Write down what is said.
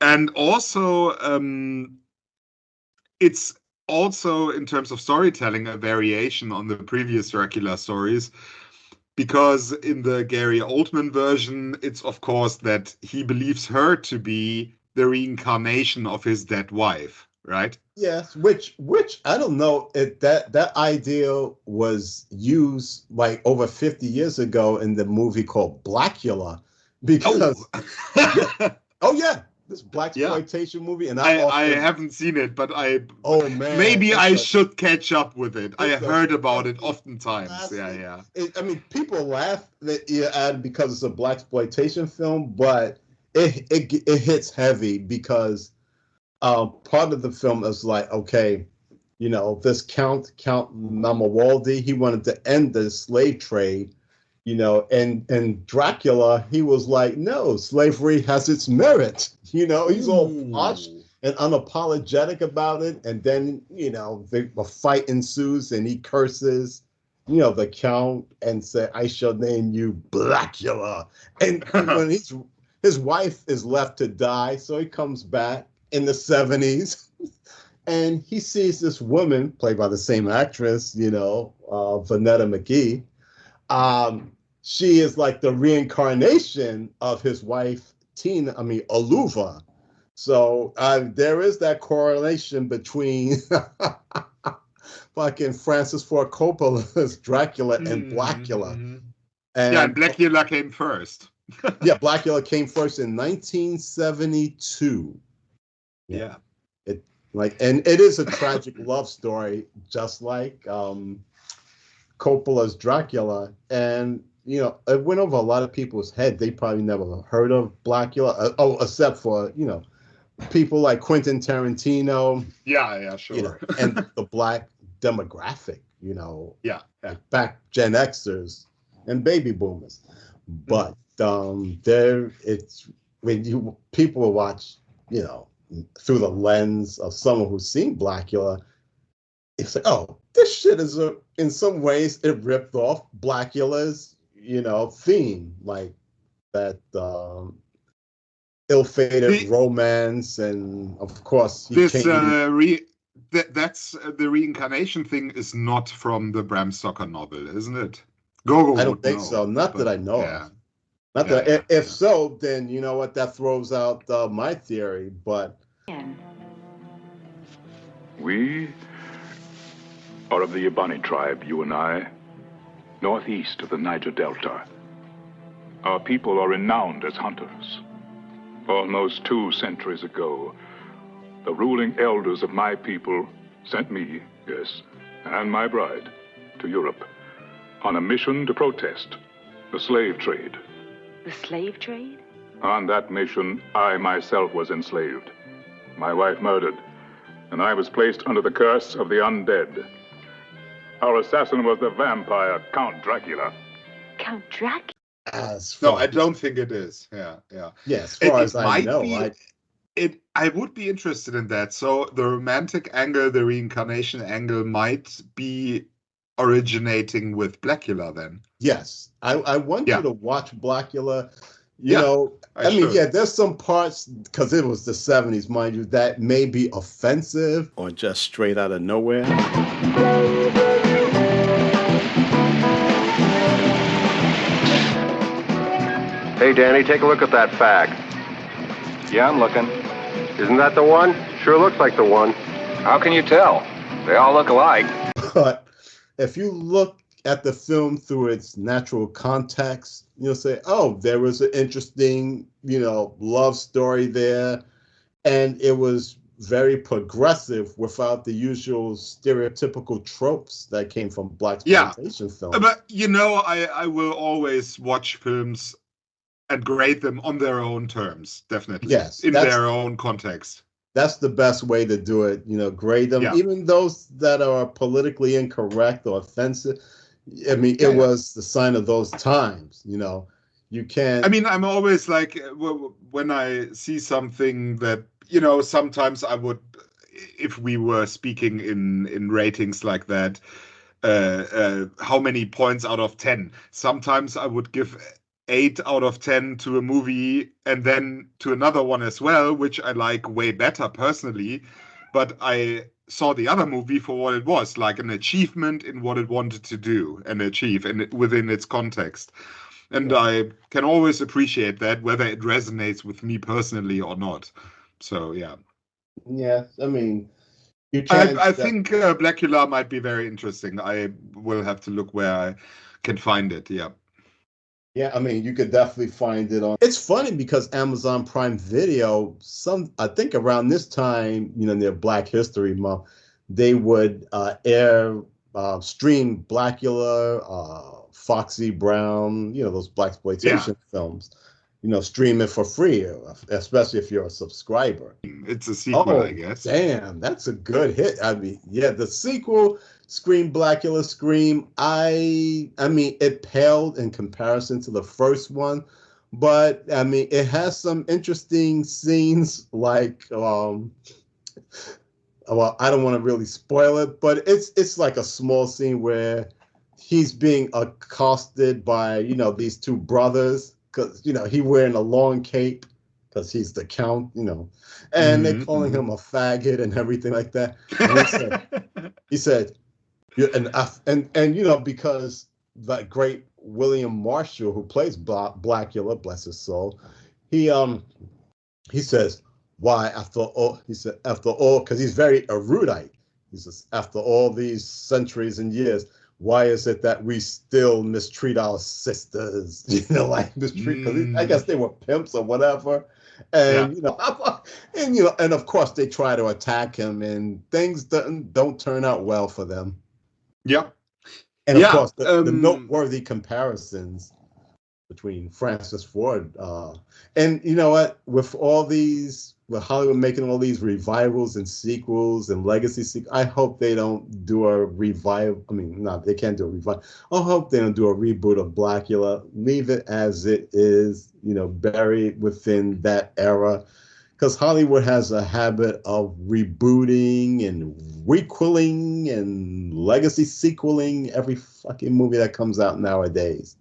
And also, it's also in terms of storytelling a variation on the previous Dracula stories, because in the Gary Oldman version, it's of course that he believes her to be the reincarnation of his dead wife, right? Yes, which I don't know if that idea was used like over 50 years ago in the movie called Blacula, because oh yeah, this Blaxploitation movie, and I haven't seen it, but oh man, maybe I should catch up with it. I heard about it classic. oftentimes. Yeah. I mean, people laugh at it because it's a Blaxploitation film, but it hits heavy because part of the film is like, okay, this Count Mamalwaldi, he wanted to end the slave trade, and Dracula, he was like, no, slavery has its merit. He's all posh and unapologetic about it. And then, a fight ensues and he curses, the Count, and say, I shall name you Blacula. And when his wife is left to die, so he comes back in the 70s, and he sees this woman played by the same actress, Vanetta McGee. She is like the reincarnation of his wife, Aluva. So there is that correlation between fucking Francis Ford Coppola's Dracula and Blacula. And Blacula came first. Yeah, Blacula came first in 1972. Yeah. And it is a tragic love story, just like Coppola's Dracula. And, it went over a lot of people's head. They probably never heard of Blacula. Except for, people like Quentin Tarantino. Yeah, sure. And the Black demographic, back Gen Xers and baby boomers. But people will watch, through the lens of someone who's seen Blacula, it's like, oh, this shit is in some ways it ripped off Blacula's, theme, like that ill-fated romance, and of course that's the reincarnation thing is not from the Bram Stoker novel, isn't it? Gogo I don't think so. Not that I know of. Not that if so, then you know what, that throws out my theory. But we are of the Ibani tribe, you and I, northeast of the Niger Delta. Our people are renowned as hunters. Almost 2 centuries ago, the ruling elders of my people sent me, yes, and my bride, to Europe on a mission to protest the slave trade. The slave trade? On that mission, I myself was enslaved, my wife murdered, and I was placed under the curse of the undead. Our assassin was the vampire Count Dracula. Count Dracula? No, I don't think it is. Yeah. Yeah, as far as I know. I would be interested in that. So the romantic angle, the reincarnation angle might be originating with Blacula then. Yes. I want you to watch Blacula. I mean, there's some parts, because it was the 70s, mind you, that may be offensive or just straight out of nowhere. Hey, Danny, take a look at that fag. Yeah, I'm looking. Isn't that the one? Sure looks like the one. How can you tell? They all look alike. But if you look at the film through its natural context, you'll say, oh, there was an interesting, love story there. And it was very progressive without the usual stereotypical tropes that came from Blaxploitation films. But, I will always watch films and grade them on their own terms, definitely. Yes. In their own context. That's the best way to do it, grade them. Yeah. Even those that are politically incorrect or offensive. I mean, it was the sign of those times, You can't... I mean, I'm always like, when I see something that, sometimes I would, if we were speaking in ratings like that, how many points out of 10? Sometimes I would give 8 out of 10 to a movie and then to another one as well, which I like way better personally. But I saw the other movie for what it was, like an achievement in what it wanted to do and achieve and within its context. And I can always appreciate that, whether it resonates with me personally or not. So, yeah. Yeah, I mean, you can't. I think Blacula might be very interesting. I will have to look where I can find it. Yeah. Yeah, I mean, you could definitely find it on. It's funny because Amazon Prime Video, I think around this time, near Black History Month, they would stream Blacula, Foxy Brown, those blaxploitation films, stream it for free, especially if you're a subscriber. It's a sequel, I guess. Damn, that's a good hit. I mean, yeah, the sequel, Scream Blacula Scream, I mean, it paled in comparison to the first one, but I mean, it has some interesting scenes like, well, I don't want to really spoil it, but it's like a small scene where he's being accosted by, these two brothers, because, he wearing a long cape because he's the count, and they're calling him a faggot and everything like that. And he said, because that great William Marshall, who plays Blacula, bless his soul, he says, why, after all, because he's very erudite. He says, after all these centuries and years, why is it that we still mistreat our sisters? Like mistreat, because I guess they were pimps or whatever. And, and of course they try to attack him and things don't turn out well for them. Yeah. And of course, the noteworthy comparisons between Francis Ford and you know what, with Hollywood making all these revivals and sequels and legacy sequels, I hope they don't do a revival. I mean, no, they can't do a revival. I hope they don't do a reboot of Blacula. Leave it as it is, buried within that era. Because Hollywood has a habit of rebooting and requeling and legacy sequeling every fucking movie that comes out nowadays.